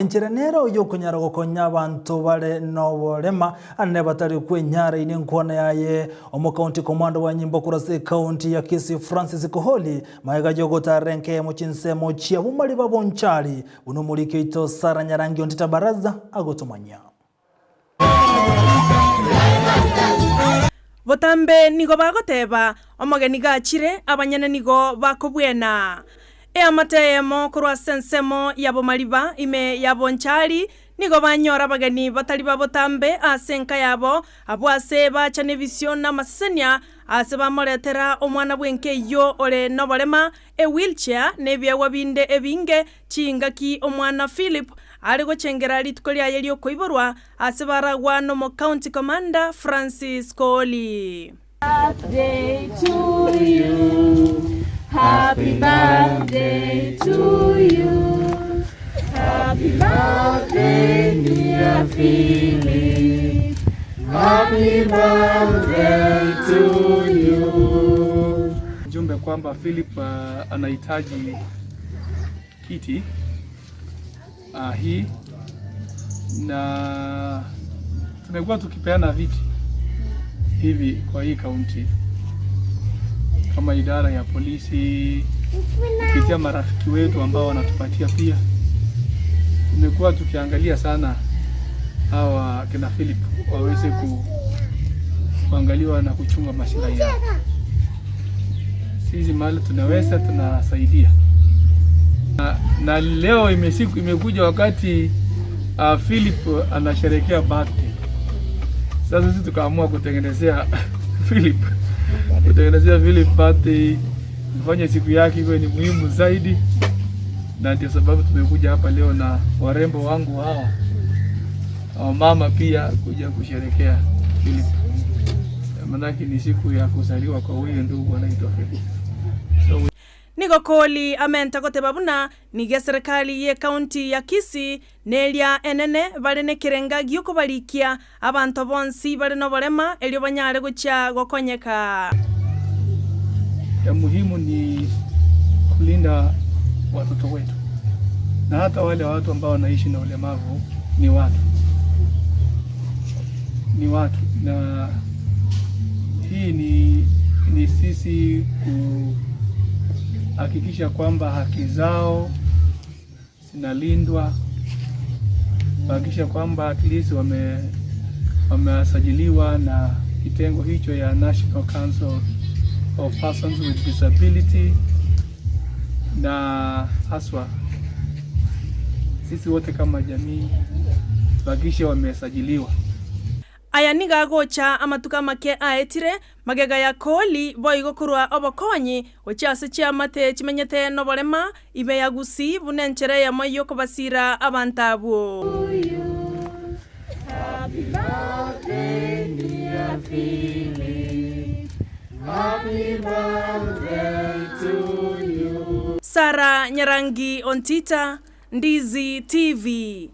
Nchirenero yokunyara gukonya abantu bare noborema ane batari kwenyara ine nkwana yaye omo county commander wa nyimbo kurase county ya Kisii Francis Koholi maega jogota renke mu chinsemo chia bumali babonchari unumulike ito Sara Nyarangi ontita baraza agotomanya Botambe nigo bagoteba omogeni gachire abanyene nigo bakobwena amateyemo kurwa sensemo yabo maliba ime yabo nchari nigo banyora abageni batari babotambe asenka yabo abwase bachane vision na masenya ase bamoretera omwana bwenke yo ole noborema wheelchair nebyewa binde ebinge chingaki omwana Philip ari gochengera lituko lyaye lyokoiborwa ase baragwa no mo county commander Francis Koholi. Birthday to you. Happy birthday to you. Happy birthday, dear Philip. Happy birthday to you. Jumbe kwamba Philip anahitaji kiti hii na tumekuwa tukipeana viti hivi kwa hii kaunti kama idara ya polisi kupitia marafiki wetu ambao wanatupatia pia. Tumekuwa tukiangalia sana hawa kina Philip waweze kuangaliwa na kuchunga maslahi yao. Sisi mahali tunaweza tunasaidia. Na leo imekuja wakati Philip anasherehekea birthday. Sasa sisi tukaamua kutengenezea Philip birthday, kufanya siku yake iwe ni muhimu zaidi, na ndio sababu tumekuja hapa leo na warembo wangu hawa mama pia kuja kusherehekea Philip. Maanake ni siku ya kuzaliwa kwa huyu ndugu anaitwa Philip. Nigo Koholi amenta goteba buna nige serikali ye county ya Kisii nelia enene bale ne kirenga gyuko balikia abantu bonsi bale no borema elio banyare gucha gokonyeka. Ya muhimu ni kulinda watoto wetu na hata wale watu ambao wanaishi na ulemavu ni watu na hii ni sisi kuhakikisha kwamba haki zao zinalindwa, kuhakikisha kwamba at least wamesajiliwa na kitengo hicho ya National Council of Persons with Disability, na haswa sisi wote kama jamii tuhakikishe wamesajiliwa. Aya niga gocha amatuka make aetire magega ya Koholi boigo kurwa obokonyi ochase chiamate chimenyete no borema ibe ya Gusii bunenchere ya moyo kobasira abantabu. Happy birthday, dear Philip. Happy birthday to you. Sara Nyarangi ontita Ndizi TV.